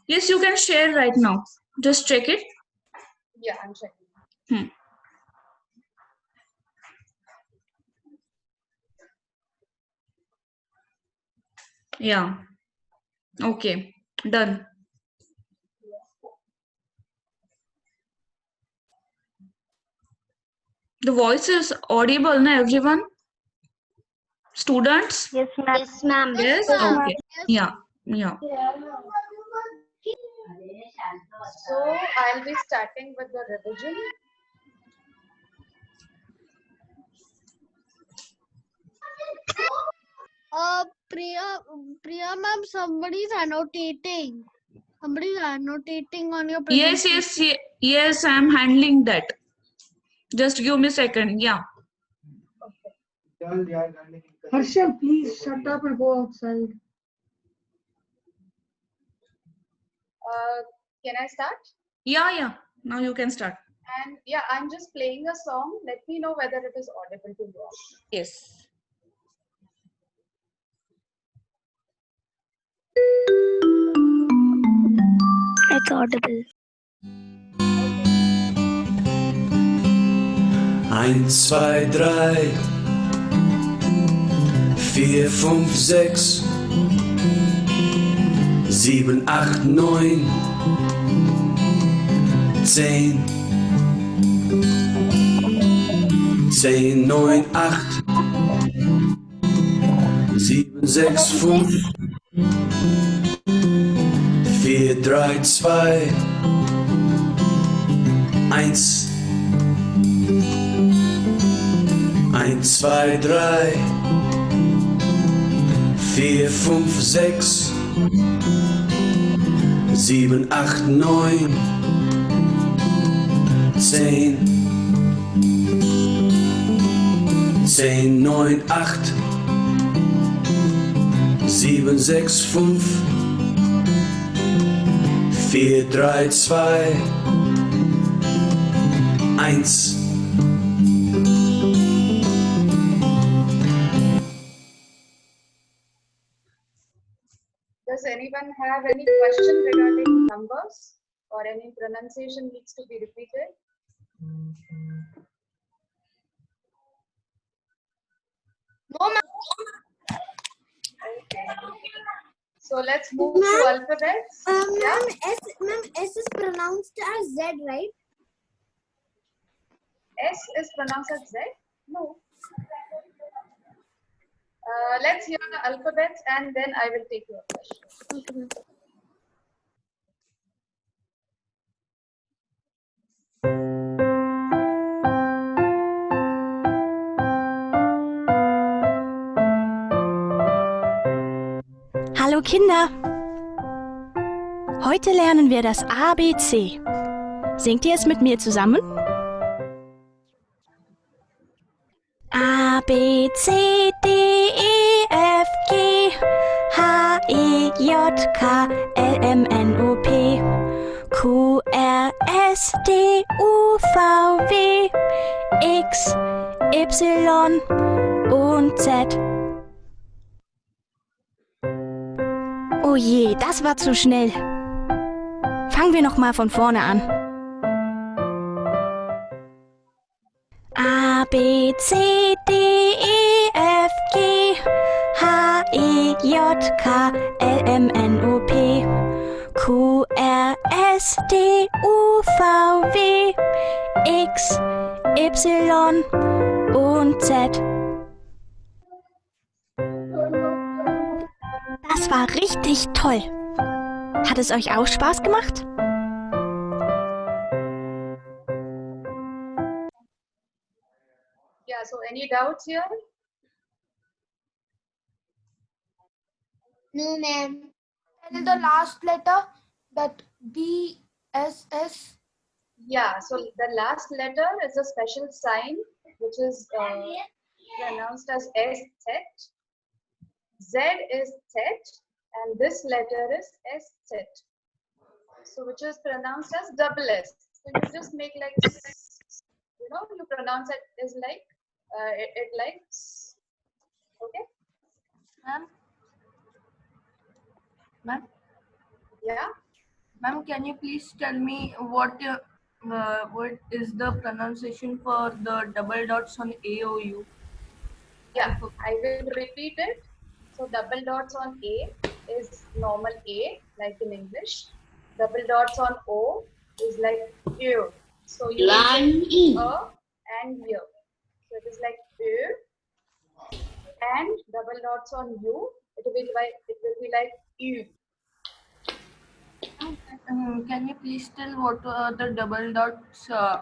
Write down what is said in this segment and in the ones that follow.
Yes, you can share right now. Just check it. Yeah, I'm checking. Yeah. Okay. Done. The voice is audible, na everyone? Students? Yes, ma'am. Yes, ma'am. Yes? Okay. Yeah. Yeah. So I'll be starting with the revision. Priya ma'am, somebody's annotating. Somebody's annotating on your Yes, presentation. yes, yes, I'm handling that. Just give me a second. Yeah. Harsham, please shut up and go outside. Can I start? Yeah. Now you can start. And yeah, I'm just playing a song. Let me know whether it is audible to you all. Yes. It's audible. 1, 2, 3, 4, 5, 6, 7, 8, 9, 10, 10, 9, 8, 7, 6, 5, 4, 3, 2, 1. 1, 2, 3, 4, 5, 6, 7, 8, 9, 10, 10, 9, 8, 7, 6, 5, 4, 3, 2, 1. Does anyone have any question regarding numbers or any pronunciation needs to be repeated? No, ma'am. Okay. So let's move to alphabets. Yeah. Ma'am, S is pronounced as Z, right? S is pronounced as Z? No. Let's hear the alphabets and then I will take your question. Okay, ma'am. Hallo Kinder! Heute lernen wir das ABC. Singt ihr es mit mir zusammen? A, B, C, D, E, F, G, H, I, J, K, L, M, N, O, P, Q, R, S, T, U, V, W, X, Y und Z. Oh je, das war zu schnell. Fangen wir noch mal von vorne an. A, B, C, D, E, F, G, H, I, J, K, L, M, N, O, P, Q, R, S, T, U, V, W, X, Y und Z. Das war richtig toll. Hat es euch auch Spaß gemacht? Yeah, so any doubts here? No, ma'am. Tell the last letter, that B, S, S. Yeah, so the last letter is a special sign which is pronounced as SZ. Z is Z and this letter is SZ. So which is pronounced as double S. So you just make like, you know, you pronounce it as like, it like, okay? Ma'am? Ma'am? Yeah? Ma'am, can you please tell me what is the pronunciation for the double dots on A O U? Yeah, I will repeat it. So double dots on A is normal A, like in English. Double dots on O is like ear. So you will say and ear. So it is like ear. And double dots on U, it will be like U. Can you please tell what the double dots Yeah.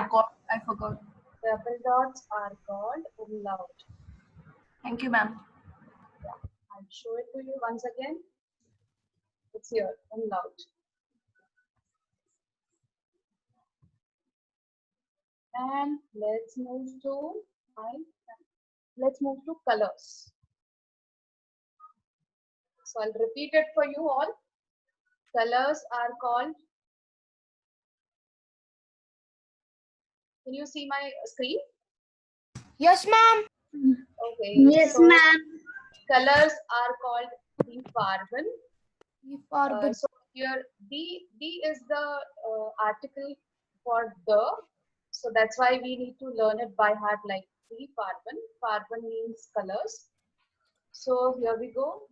called? I forgot. Double dots are called umlaut. Thank you, ma'am. I'll show it to you once again. It's here, umlaut. And let's move to colors. So I'll repeat it for you all. Colors are called. Can you see my screen? Yes, ma'am. Okay. Yes, so ma'am. Colors are called the farben. Uh, So here D is the article for the. So that's why we need to learn it by heart, like the farben. Farben means colors. So here we go.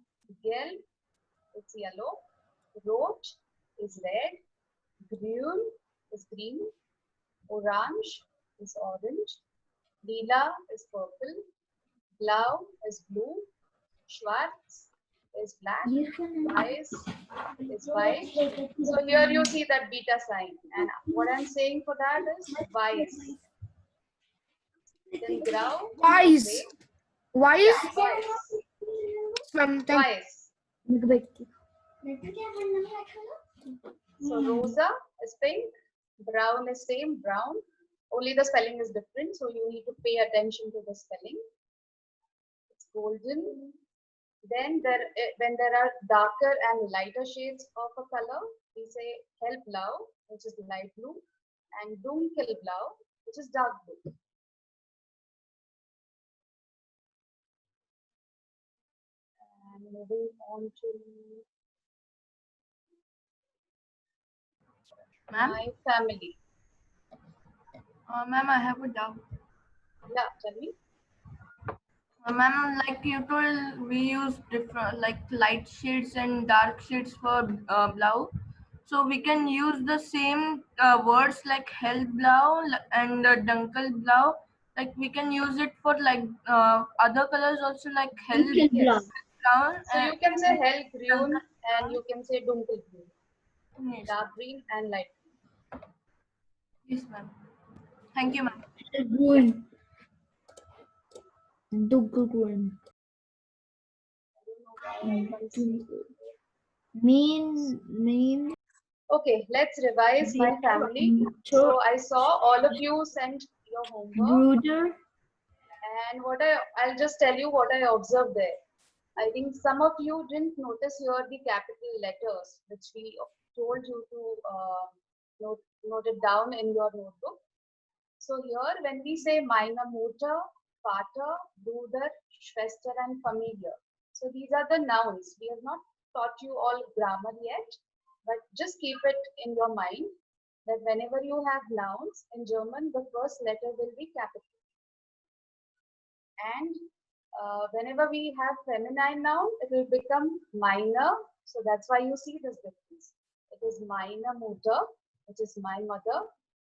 Gelb, it's yellow. Rot is red. Grün is green. Orange is orange. Lila is purple. Blau is blue. Schwarz is black. Weiß is white. So here you see that beta sign. And what I'm saying for that is weiß. Then grau. Weiß. Gray. Why Yeah, is weiß. ma'am? Thank Weiß. So rosa is pink. Brown is same, brown. Only the spelling is different. So you need to pay attention to the spelling. It's golden. Then when there are darker and lighter shades of a color, we say hellblau, which is light blue, and dunkelblau, which is dark blue. And moving on to my family. Ma'am, I have a doubt. Yeah, tell me. Ma'am, like you told, we use different like light shades and dark shades for blau. So we can use the same words like hellblau and dunkelblau. Like we can use it for like other colors also, like hell Yes. brown. So you can say hellgrün and you can say dunkelgrün. Yes, Dark green and light green. yes, ma'am. Thank you, ma'am. Grün. Dunkelgrün. Mean. Okay, let's revise my family. So I saw all of you sent your homework, Bruder. and I'll just tell you what I observed there. I think some of you didn't notice here the capital letters, which we told you to note it down in your notebook. So here, when we say meine Mutter, Vater, Bruder, Schwester, and Familie, so these are the nouns. We have not taught you all grammar yet, but just keep it in your mind that whenever you have nouns in German, the first letter will be capital. And whenever we have feminine noun, it will become meine. So that's why you see this difference. It is meine Mutter, which is my mother,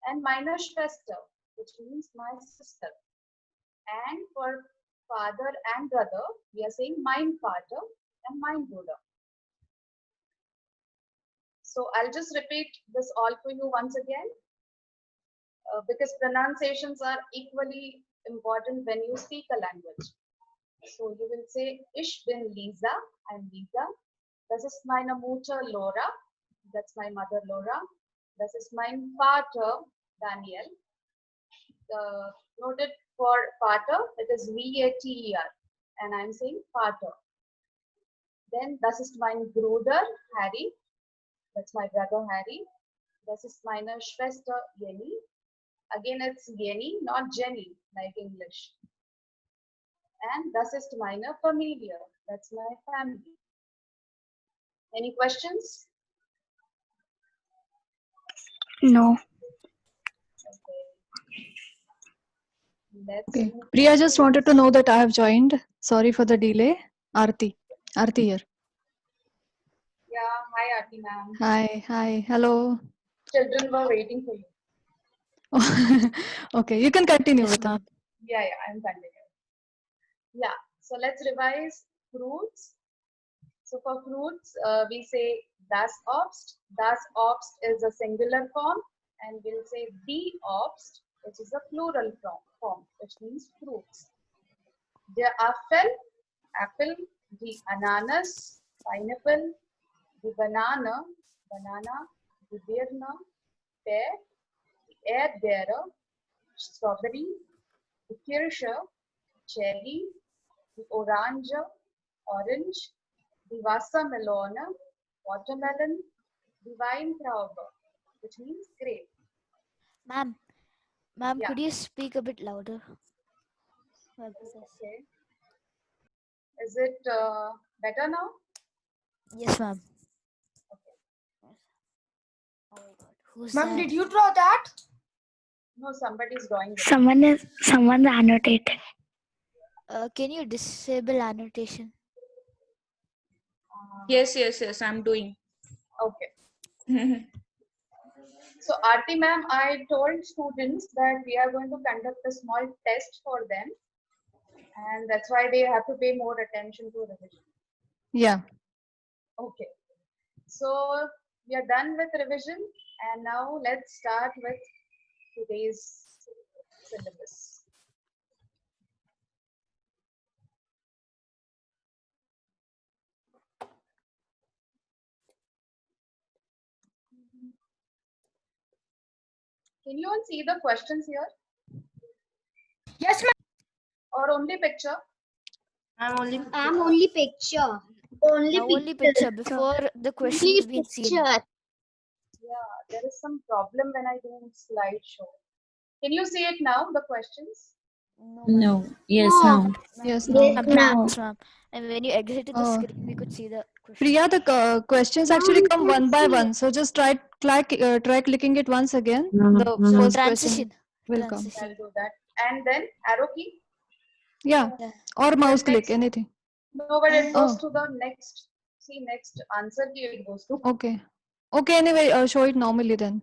and meine Schwester, which means my sister. And for father and brother, we are saying mein Vater and mein Bruder. So I'll just repeat this all for you once again, because pronunciations are equally important when you speak a language. So you will say, Ich bin Lisa, I'm Lisa. Das ist meine Mutter Laura, that's my mother Laura. Das ist mein Vater Daniel. Noted for Vater, it is V-A-T-E-R, and I'm saying Vater. Then das ist mein Bruder Harry, that's my brother Harry. Das ist meine Schwester Jenny. Again, it's Jenny, not Jenny, like English. And das ist meine Familie, that's my family. Any questions? No. Let's Okay. move Priya just forward. wanted to know that I have joined. Sorry for the delay. Arti here. Yeah, hi Aarti ma'am. Hi. Hello. Children were waiting for you. Okay, you can continue Yes, with ma'am. it. Yeah, I'm continuing. Yeah, so let's revise fruits. So for fruits, we say das Obst. Das Obst is a singular form, and we'll say die Obst, which is a plural form, which means fruits. Der apple, the ananas, pineapple, the banana, the birne, pear, the Erdbeere, strawberry, the Kirsche, cherry, the orange, the Wassermelone, watermelon, the Weintraube, which means grape. Ma'am, Yeah. could you speak a bit louder? Okay. Is it better now? Yes, ma'am. Oh my God, who's Ma'am, that? did you draw that? No, somebody's drawing it. Someone's annotating. Can you disable annotation? Yes, I'm doing. Okay. So Aarti ma'am, I told students that we are going to conduct a small test for them, and that's why they have to pay more attention to revision. Yeah. Okay. So we are done with revision, and now let's start with today's syllabus. Can you all see the questions here, Yes, ma'am. or only picture? I'm only. I'm only picture. Only Now only picture before the questions been seen. Yeah, there is some problem when I do slideshow. Can you see it now, the questions? No. Yes, No. ma'am. Yes. Yes, No. ma'am. Yes, ma'am. And when you exited the Oh. screen, we could see the question. Priya, the questions actually come one by one. So just try clicking it once again. The first question Transition. will come. I'll do that. And then arrow key. Yeah. Yeah. Or mouse click, next- anything. No, but it goes Oh. to the next. See, next answer key it goes to. Okay. Anyway, show it normally then.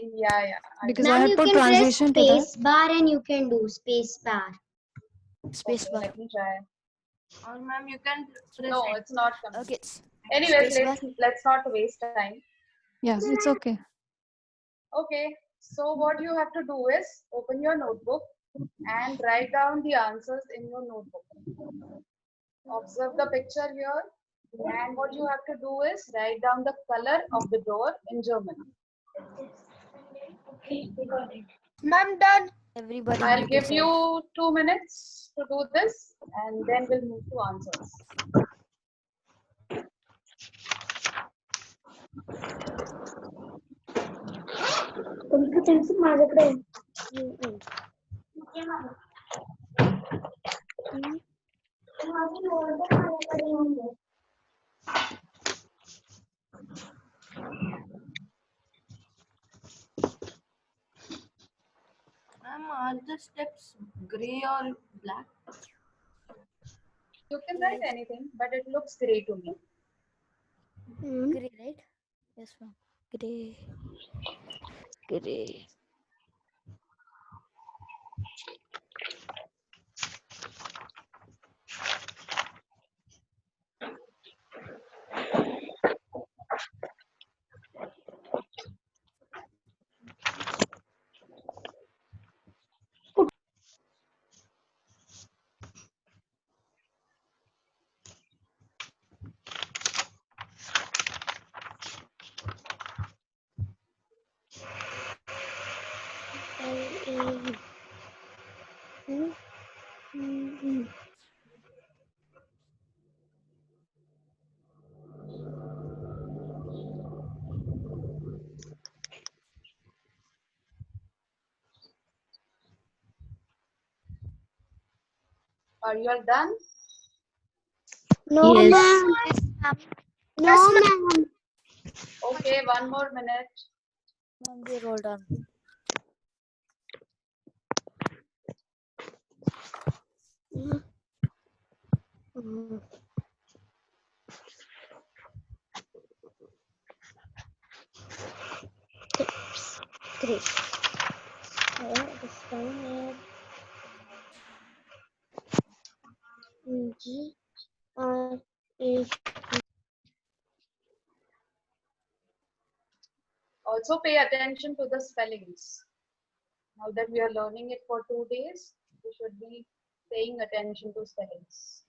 Yeah. Because I Ma'am, had you put can press transition to that. space bar and you can do space bar. Space Okay, bar. let me try. Or ma'am, you can press No, it. it's not coming. Okay. Anyways, space let's not waste time. Yeah, it's okay. Okay, so what you have to do is open your notebook and write down the answers in your notebook. Observe the picture here, and what you have to do is write down the color of the door in German. Ma'am, done. Everybody I'll mute give yourself. you 2 minutes to do this, and then we'll move to answers. Ma'am, are the steps gray or black? You can write anything, but it looks gray to me. Gray, right? Yes, ma'am. Gray. Are you all done? No, Yes. ma'am. No, ma'am. Okay, 1 more minute. Ma'am, we rolled on. Great. This one is G R A. Also pay attention to the spellings. Now that we are learning it for 2 days, we should be paying attention to spellings.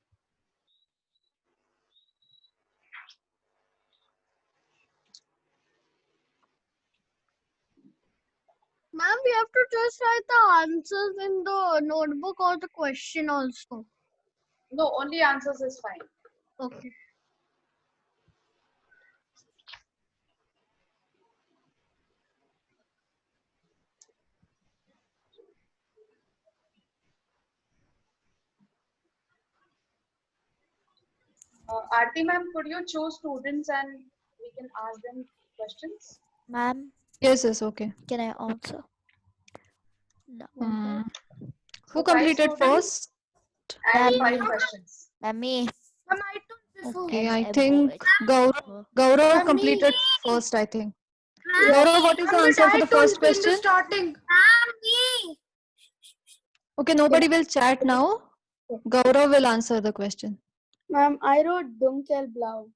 Ma'am, we have to just write the answers in the notebook or the question also. No, only answers is fine. Okay. Aarti ma'am, could you choose students and we can ask them questions? Ma'am, Yes, yes, okay. can I answer? No. Who So 5 completed students first? and Ma'am. 5 questions. Ma'am, me. Ma'am, I told before. Okay, And I above think it. Gaurav Ma'am, completed first, I think. Gaurav, what is the answer for the first question? Starting. Okay, nobody will chat now. Gaurav will answer the question. Ma'am, I wrote dunkelblau.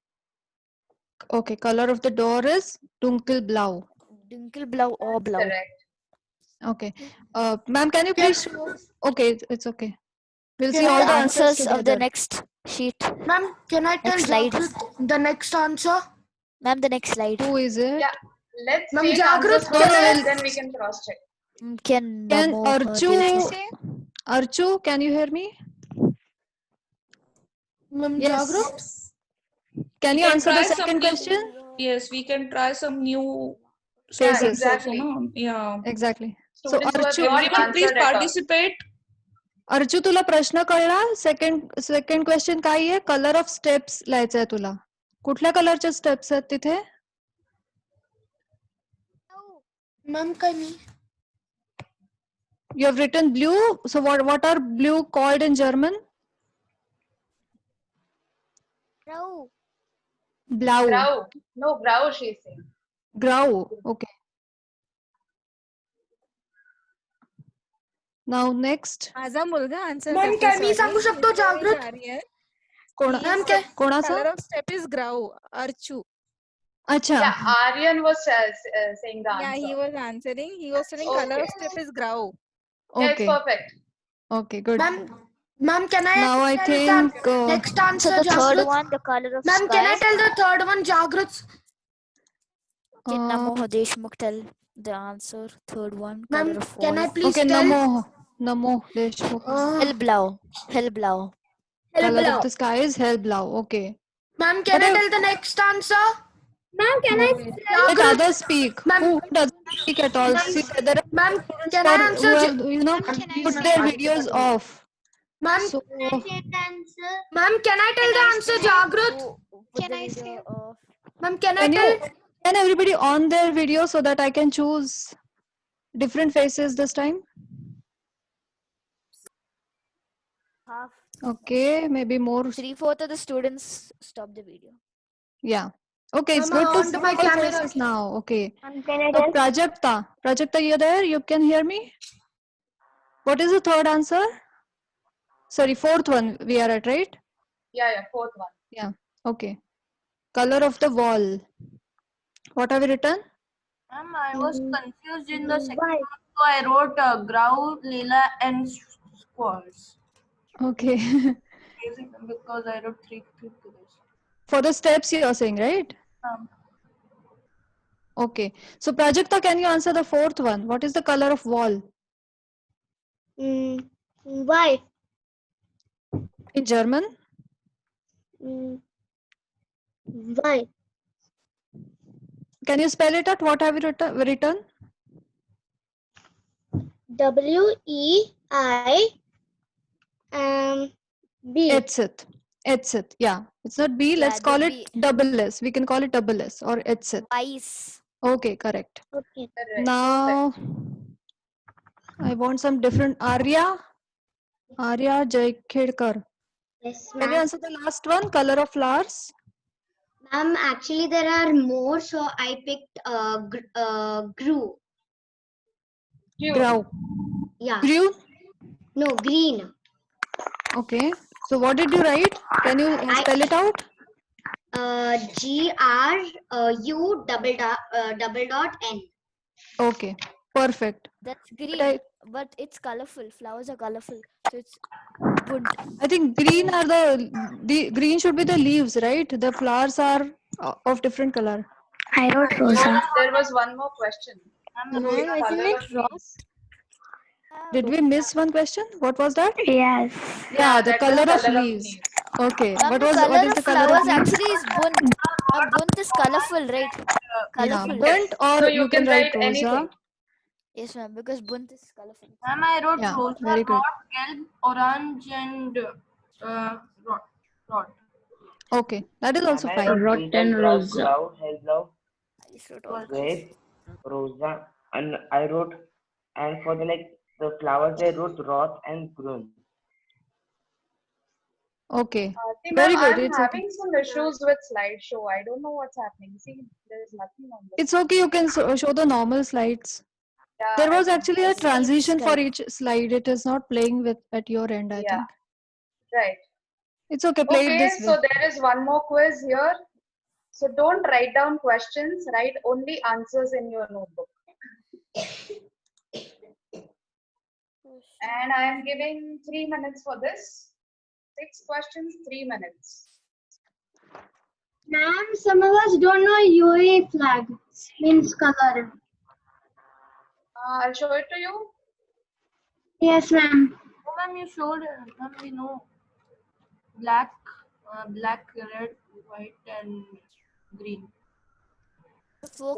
Okay, color of the door is dunkelblau. Dunkelblau or That's blau. correct. Okay. Ma'am, can you please show? Okay, it's okay. We'll see Can all The the answers answers of the together. next sheet. Ma'am, can I tell Next slide. Jagrat the next answer? Ma'am, the next slide. Who is it? Yeah, let's Ma'am, take Jagrat, answers No, no, first, we'll- then we can cross check. Can Can Namo Archu, can you hear me? Ma'am, Yes. Jagrat? Can We you can answer the try some second new- question? Yes, we can try some new Yes, students yes. also, no? Yeah. Exactly. So Students who have Archu, not Everyone please answered at all. participate. Arju तुला प्रश्न कळला second question काय आहे colour of steps लिहायचं आहे तुला कुठल्या कलरच्या स्टेप्स आहेत तिथे Ma'am, can you? You have written blue so what are blue called in German Grau. ब्लाऊ Grau. No, grau she is saying. ग्राऊ ओके नाउ नेक्स्ट माझा मुलगा आन्सर Ma'am, can मी सांगू शकतो जागृत? कोणाचा कलर ऑफ स्टेप इज ग्राऊ अर्चू अच्छा Yeah, Aryan was saying the Yeah, answer. he was answering. He was telling color of Okay. step is grau. Yeah, it's okay perfect. Okay good Ma'am, can I now I tell think the next So answer, the third Jagrat? one, the color of Ma'am, sky. can I tell the third one, Jagrat? Can Namo Deshmukh tell the answer? Third one, Ma'am, color of can I wall. please okay tell? NaMo Deshmukh Hellblau. Hellblau. color of the sky is hellblau okay Ma'am, can But I I- tell the next answer? Ma'am, can I? let others speak Ma'am- who doesn't speak at all see there are Ma'am, students can I who answer? have, you know put their videos off Ma'am, so ma'am, can I tell the answer, Jagrat? Can I say? Ma'am, can I can tell? you can everybody on their video so that I can choose different faces this time Half. okay maybe more 3/4 of the students stop the video. yeah okay it's Ma'am, good to on see my all camera. faces now okay Can I so Prajakta you're there you can hear me what is the third answer sorry fourth one we are at right Yeah, fourth one. yeah okay color of the wall what have you written Ma'am, I was confused in the second one, so I wrote grau, lila, and squares. okay Because I wrote three together. for the steps you are saying right okay so Prajakta can you answer the fourth one what is the color of wall Why? in German Why? can you spell it out what have you written WEI B. Etsit yeah it's not B let's Yeah, call the it double S we can call it double S or Etsit Ice. Okay, correct. Okay. Correct. Now I want some different. Arya Jaikhedkar. Yes, Can you ma'am. answer the last one? Color of flowers. Ma'am, actually there are more, so I picked grew. Grau. Yeah. Grew. No, green. Okay. So what did you write? Can you spell it out? GRU double dot N. Okay. Perfect. That's But green, but it's colorful. Flowers are colorful, so it's bunt. I think green are the green should be the leaves, right? The flowers are of different color. I wrote No, Rosa. there was one more question. So Ma'am, the isn't color it of rose? leaves. Did we miss one question? What was that? Yes. Yeah, the that color was of color of leaves. leaves. Okay. Ma'am, What color is of the color of flowers leaves? actually is bunt. Bunt is colorful, right? Yeah, Colorful. burnt or So you can write rosa. anything. Yes, ma'am, because bunt is colorful. Ma'am, I wrote Yeah, rosa, very good. rot, gelb, orange, and rot. Okay, that is also Am I fine. Rotten Rosa. Hello, I just wrote all. red, rosa, and I wrote, and for the the flowers I wrote rot and grün. Okay, See, very ma'am, good. I'm It's okay. having some issues with slideshow. I don't know what's happening. See, there is nothing on this. It's okay. You can show the normal slides. Yeah, There I was can actually a see. transition for each slide. It is not playing with at your end, I Yeah, think. right. It's okay. Play it Okay, this way. so there is one more quiz here. So don't write down questions, write only answers in your notebook. And I am giving 3 minutes for this. 6 questions, 3 minutes. Ma'am, some of us don't know UAE flag means color. I'll show it to you. Yes, ma'am. Oh, ma'am, you showed, ma'am, we know black, red, white, and green. Four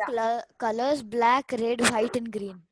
colors: black, red, white, and green.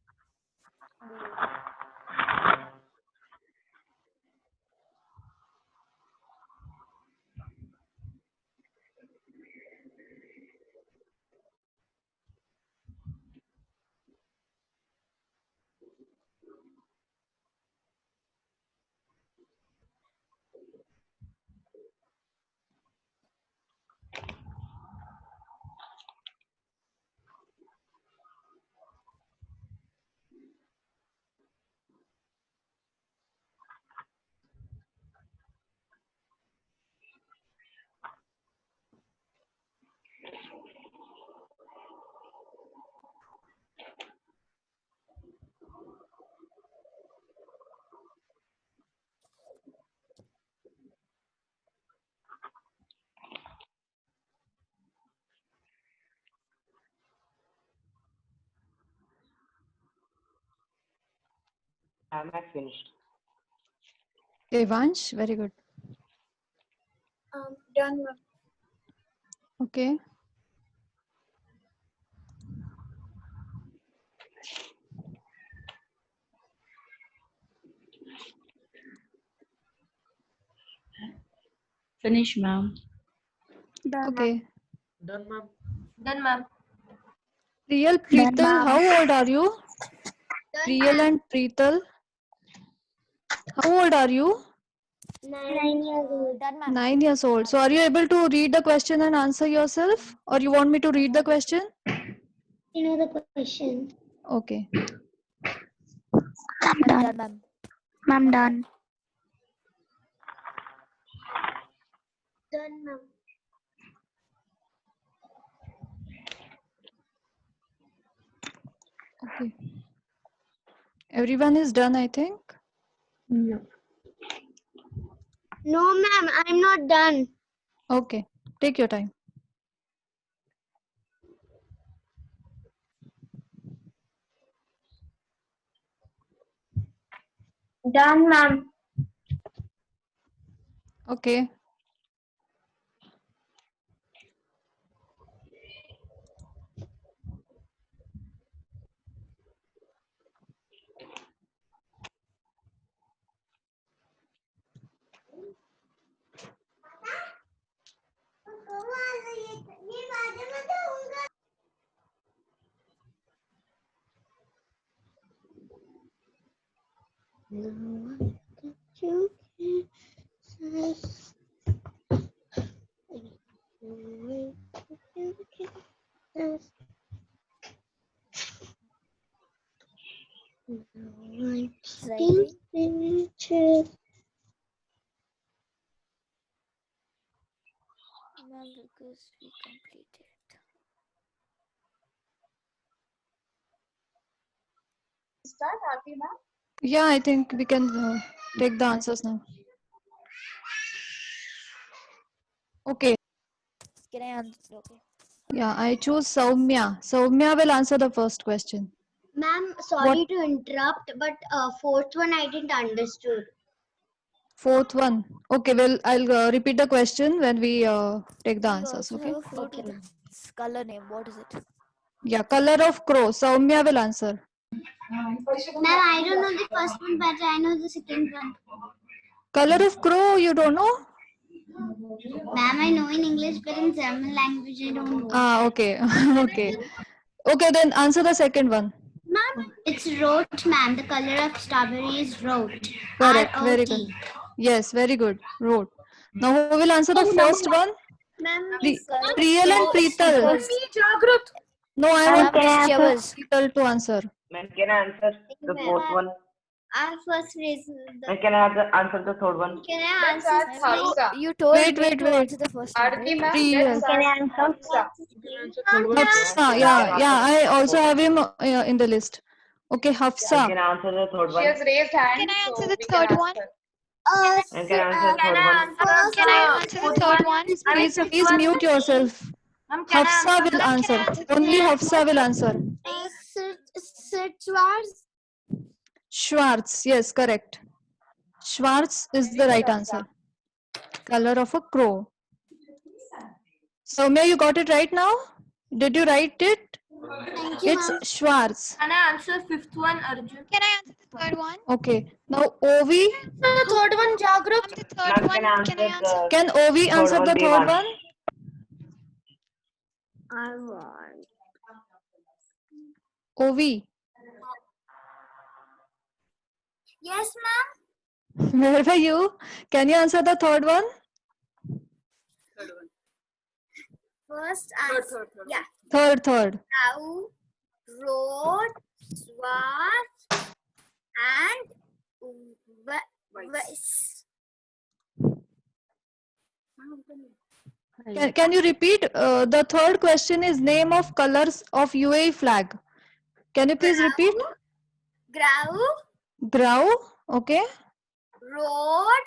Am I finished? Devansh, very good. Done, ma'am. Okay. Finish, ma'am. Okay. Done, ma'am. Priyal, Preetal, how old are you? Priyal and Preetal, how old are you? 9 years old. Done, ma'am. 9 years old. So are you able to read the question and answer yourself? Or you want me to read the question? You know the question. Okay. Done, ma'am. Ma'am, done. Done, ma'am. Okay. Everyone is done, I think. No. No, ma'am, I'm not done. Okay. Take your time. Done, ma'am. Okay. Ma'am, because we completed. Start, Aarti ma'am. Yeah, I think we can take the answers now. Okay. Can I answer? Okay. Yeah, I choose Soumya. Soumya will answer the first question. Ma'am, sorry to interrupt, but fourth one I didn't understood. Fourth one. Okay, well, I'll repeat the question when we take the We answers. also Okay. have a fruit with its color name. What is it? Yeah, color of crow. Soumya will answer. Ma'am, I don't know the first one, but I know the second one. Color of crow, you don't know? Ma'am, I know in English, but in German language I don't know. Ah, okay. Okay. Okay, then answer the second one. Ma'am, it's rot, ma'am. The color of strawberry is rot. Correct. Very good. R-O-T. Yes, very good. Rot. Now who will answer the first one? Ma'am, Priyal and Preetal. No, I Ma'am, want Miss Chavez. Preetal to answer. Man, can I answer the fourth one? I'll first raise Man, can I answer the third one? Can I Let's answer? ask Hafsa. You told Wait, me wait, to wait. answer the first one, Aarti right? ma'am, Priyal. let's ask Hafsa. Hafsa, yeah, I also have him in the list. Okay, Man, Hafsa. can I answer the third She one? has raised hand, Can I answer so the we can third ask one? her. Man, can I answer the third one? Can I answer the third one? Please mute yourself. Ma'am, can I Hafsa answer will the answer. Only Hafsa will answer. Schwarz, yes, correct. Schwarz is the right answer. Color of a crow. Soumya, you got it right now? Did you write it? It's Schwarz. Can I answer fifth one, Arjun? Can I answer the third one? Okay. Now Ovi. The third one, Jagrut. The third Man, one. can I Can I answer answer? the Can Ovi answer the third one? I want. Ovi. Yes, ma'am. Where were you? Can you answer the third one? First answer. Yeah. Third. Cow, road, swat, and vice. Can you repeat? The third question is name of colors of UAE flag. Can you please repeat? Grau, Grau. Okay. road,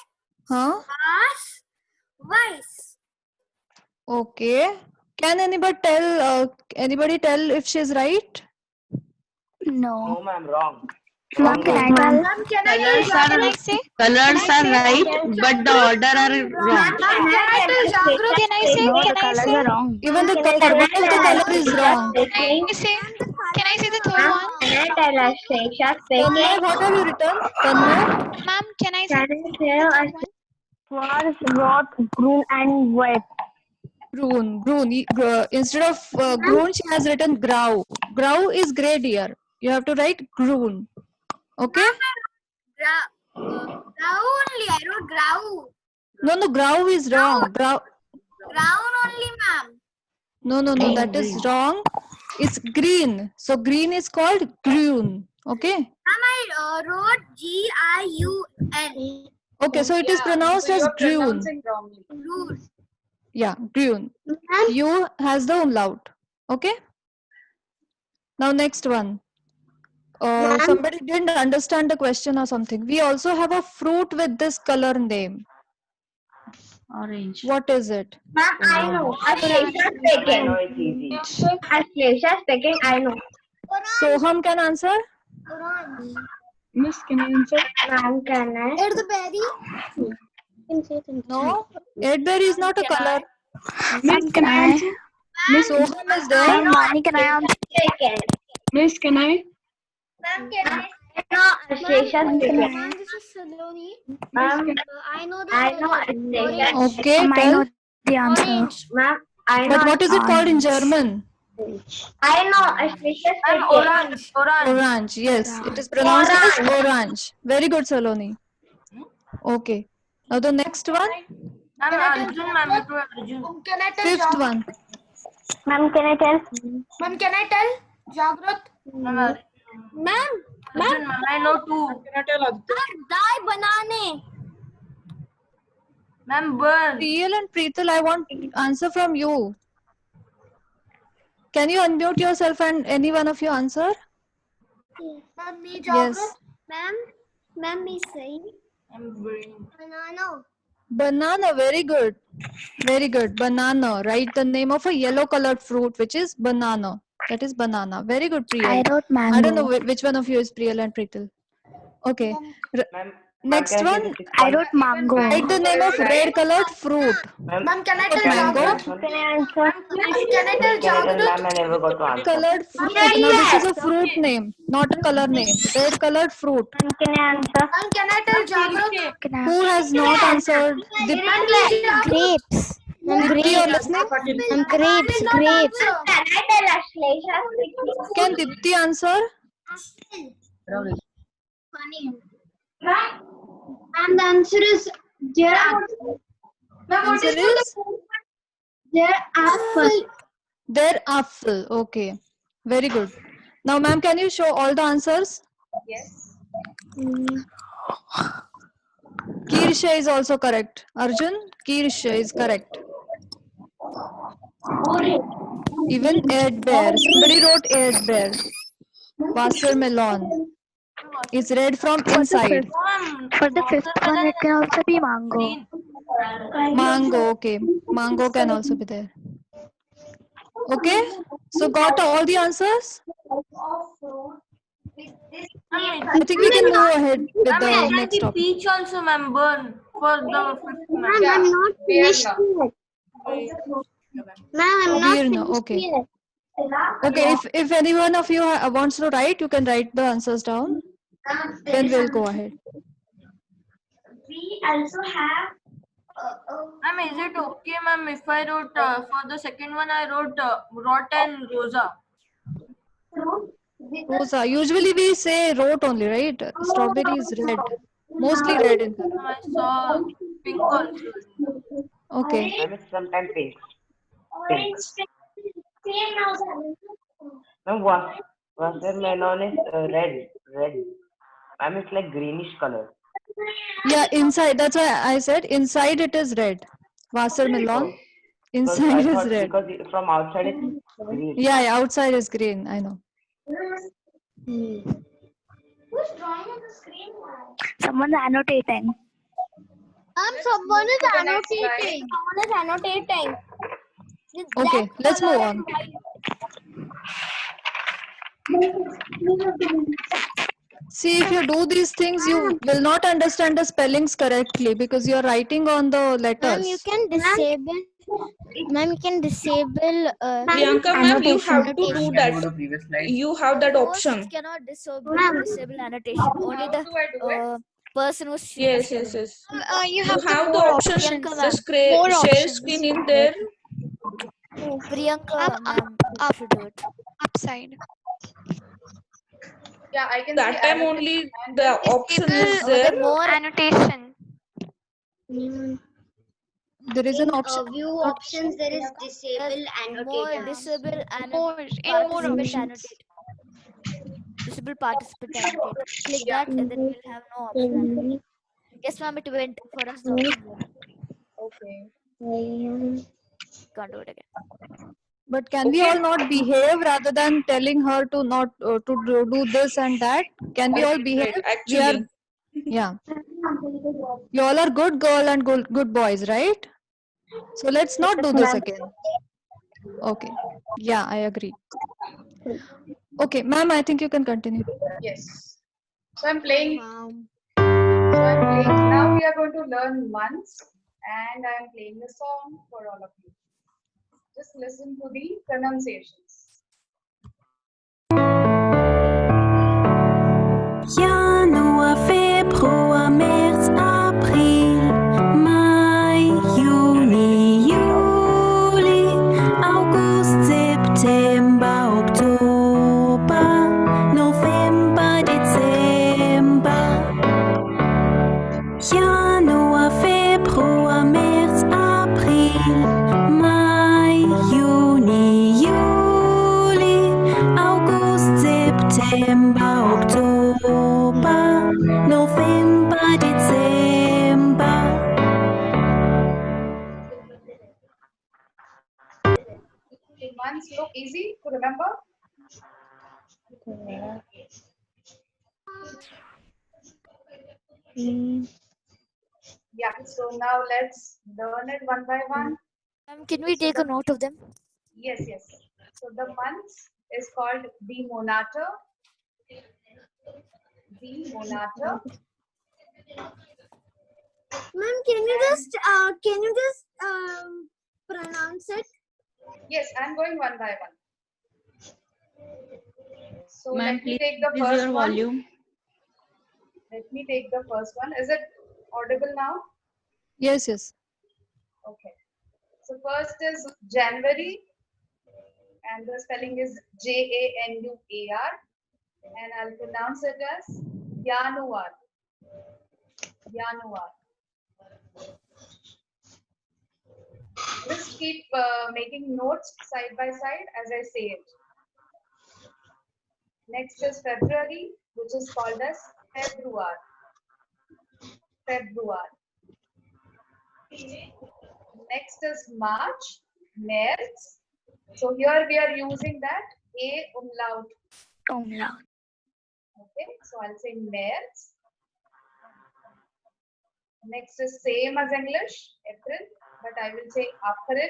Huh? swat, vice. Okay. Can anybody tell if she's right? No, ma'am, wrong. Ma'am, can I tell? Ma'am, can Colors are Colors are right, but the order are wrong. Can I say? No, Can the I colors say? are wrong. Even the color, one of the color is wrong. Can I say? Can I say the third one? Can I tell Ashley? Tanmay, what have you written? Tanmay? Ma'am, can I say? Can I tell The third one? Swat, rot, grun, and wet? Groon. Instead of groon, she has written grau. Grau is gray deer. You have to write groon. Okay? Grau only. I wrote grau. No, grau is wrong. Ground only, ma'am. No, that is wrong. It's green. So green is called groon. Okay? Ma'am, I wrote G-I-U-N. Okay, so it is pronounced as groon. Pronouncing wrongly. Yeah, groon. U has the umlaut. Okay? Now next one. Somebody didn't understand the question or something. We also have a fruit with this color name. Orange. What is it? Ma'am, I know. Ashley I know it's easy. speaking. I know. Soham can answer? Miss, can I answer? Ma'am, can I? It's the berry. No, Edberry is not a color. Miss, can I answer? Miss, Soham is there. Ma'am, can I answer? Miss, can I? Ma'am, can I? Ma'am, this is Saloni. I know the Okay, Ma'am, I tell. know the answer. Ma'am, I know. But what is it called in German? I know, Ashleisha's Ma'am, cricket. orange. Orange, yes. It is pronounced as orange. Very good, Saloni. Okay. Now the next one. Ma'am, Arjun, ma'am, it was Arjun. Can I tell Fifth one. Ma'am, can I tell? Ma'am, can I tell? Jagrat. Ma'am, Arjun. Ma'am. Arjun, ma'am, I know two. Die banane. Ma'am, burn. Priyal and Preetal, I want answer from you. Can you unmute yourself and any one of you answer? Ma'am, me Yes. Ma'am, me say. I'm burning. Banana. Banana, very good. Very good. Banana. Write the name of a yellow colored fruit, which is banana. That is banana. Very good, Priyal. I wrote mango. I don't know which one of you is Priyal and Preetal. Okay. Ma'am, Next can I say one. the sixth I one? wrote mango. Write the name of red colored fruit. Ma'am, can I tell Mango. Jagrat? Can I answer? Can I tell Can I tell Jagrat? ma'am? I never got to answer. Colored fruit. Now this is a fruit name, not a color name. Red colored fruit. Ma'am, can I answer? Ma'am, can I tell Jagrat? Can I- Who has not answered? Grapes. Dipti, you're listening? Grapes. Grapes. Can I tell Ashleisha's cricket? Can Dipti answer? And the answer is dear apple. Answer is Dear apple. their apple. Okay. Very good. Now, ma'am, can you show all the answers? Yes. Kirsha is also correct. Arjun, Kirsha is correct. Even aired bear. Somebody wrote aired bear. Watermelon. It's red from inside. For the fifth one, it can also be mango. Mango, okay. Mango can also be there. Okay. So got all the answers? I think we can move ahead with the next topic. Peach also, ma'am, burn for the fifth ma'am. Ma'am, I'm not finished yet. Ma'am, I'm not Beer, no, finished okay. yet. Okay, if any one of you wants to write, you can write the answers down. Then we'll go ahead. We also have Ma'am, is it okay, ma'am, if I wrote, for the second one, I wrote rot and rosa? Rosa. Usually we say rot only, right? Strawberry is red. Mostly red in color. I saw pink also. Okay. Ma'am, it's sometimes pink. orange. Same house. Ma'am, watermelon is red. Ma'am, it's like greenish color. Yeah, inside. That's why I said inside it is red. Watermelon. Inside is red. Because from outside it's green. Yeah, outside is green. I know. Who's drawing on the screen now? Someone's annotating. Someone is annotating. Someone is annotating. Okay, let's move on. See, if you do these things, you will not understand the spellings correctly because you're writing on the letters. Ma'am, you can disable. Ma'am, you can disable. Priyanka, ma'am, you have to do Go that. to previous slide. You have that Host option. cannot disable annotation. Only the person who's Yes. You You have have the more option. options. The More share options. screen in there. Priyanka, ma'am, should do it. Upside. Yeah, I can That see time annotation only and the option is there. More annotation. There is an option. View options, there is disable More annotator. disable More participant options. annotate. Disable participant annotate. Click that and then we'll have no option. Yes, ma'am, it went for us. The option went. okay. Can't do it again. But can we all not behave rather than telling her to not to do this and that? Can we all behave? We are, Actually, yeah. You all are good girl and good boys, right? So let's not do this again. Okay. Yeah, I agree. Okay, ma'am, I think you can continue. Yes. So I'm playing. Now we are going to learn months, and I'm playing a song for all of you. Just listen to the pronunciations. Januar, Februar, März, April, Mai, Juni, Juli, August, September. Easy to remember? Yeah, so now let's learn it one by one. Can we take a note of them? Yes, yes. So the month is called the Monator. The Monator. Ma'am, can you just pronounce it? Yes, I'm going one by one. So Ma'am, let me please take the increase first your one. volume. Let me take the first one. Is it audible now? Yes, yes. Okay. So first is January, and the spelling is Januar, and I'll pronounce it as Januar. Januar. Just keep making notes side by side as I say it. Next is February, which is called as Februar. Februar. Next is March, März. So here we are using that A umlaut. Umlaut. Okay, so I'll say März. Next is same as English, April, but I will say April.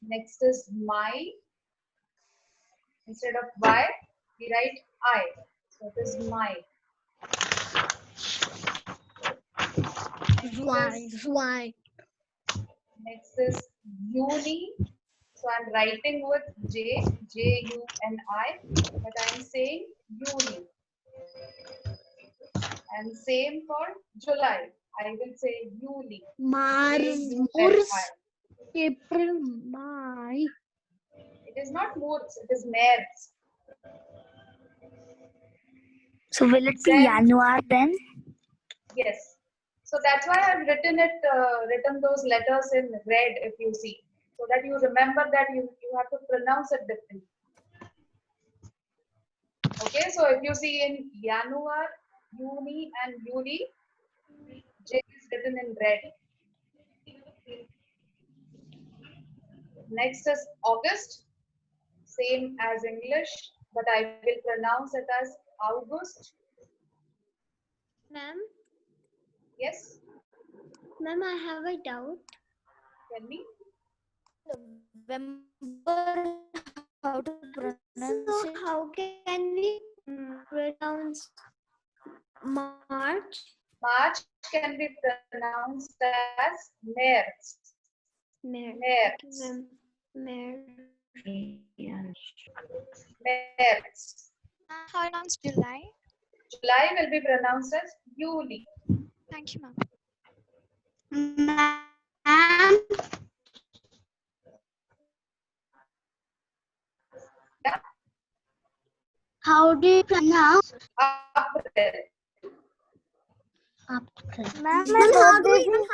Next is Mai. Instead of Y, we write I. So it is Mai. Next is Juni. So I'm writing with J-U-N-I, but I'm saying Juni. And same for July. I will say Juli. Mars, April, May. It is not Murs, it is März. So will it be Januar then? Yes. So that's why I've written those letters in red, if you see, so that you remember that you have to pronounce it differently. Okay, so if you see in Januar, Juni and Juli, J is written in red. Next is August, same as English, but I will pronounce it as August. Ma'am, Yes, ma'am, I have a doubt. tell me. November, how to pronounce So it? how can we pronounce March? March can be pronounced as März. März. März. How pronounce July? July will be pronounced as Juli. Thank you, ma'am. Ma'am, Yeah. how do you pronounce? April. Ma'am, how do you